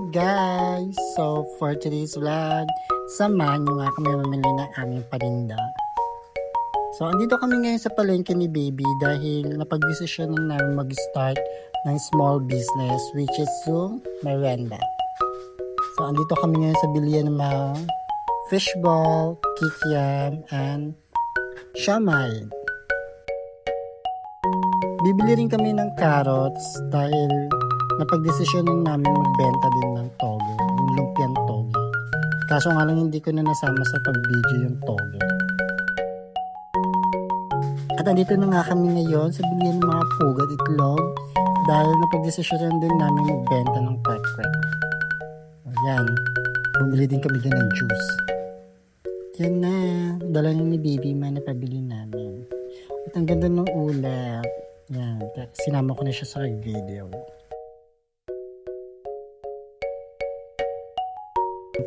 guys! So for today's vlog, samahan nyo nga kami mamili ng aming parinda. So andito kami ngayon sa palengke ni Baby dahil napag-desisyonan namin mag-start ng small business which is yung merienda. So andito kami ngayon sa bilihan ng mga fishball, kikiam, and siomai. Bibili rin kami ng carrots dahil napag-desisyonan namin magbenta din ng toge, yung lumpiang toge. Kaso nga lang hindi ko na nasama sa pag-video yung toge. At andito na nga kami ngayon sa bilihan ng mga pugat itlog dahil napag-desisyonan din namin magbenta ng kwek-kwek. Ayan, bumili din kami dyan ng juice. Yan na, dala na ni Baby man na pabili namin. At ang ganda ng ulap. Yan, sinama ko na siya sa video.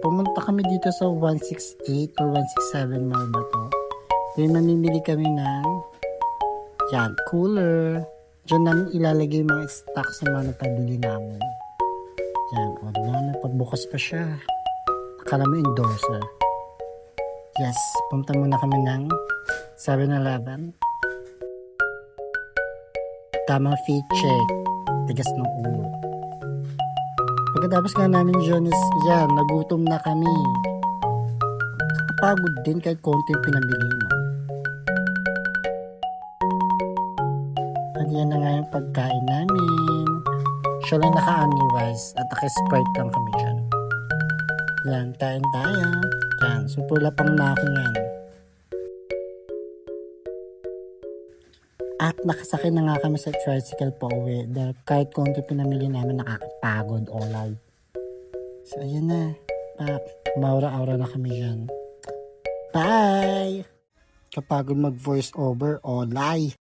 Pumunta kami dito sa 168 or 167 mall ba to. Then mamimili kami ng yan, cooler. Diyan namin ilalagay yung mga stock sa mga napabili namin. Yan, o diba, pagbukas pa siya. Akala mo endorser. Yes, pumunta muna kami ng 7-Eleven. Tamang fit check. Tigas ng ulo. Pagkatapos nga namin dyan is, yan, nagutom na kami. Nakapagod din kahit konti pinabili mo. At yan na nga yung pagkain namin. Siya lang naka-Ami rice at naka-Sprite lang kami dyan. Yan, kain tayo. Yan, super lapang na ako yan. At nakasakay na nga kami sa tricycle pa uwi dahil kahit konti pinamili namin nakakapagod olay. So ayan na. Maura-aura na kami dyan. Bye! Kapagod mag voice over olay.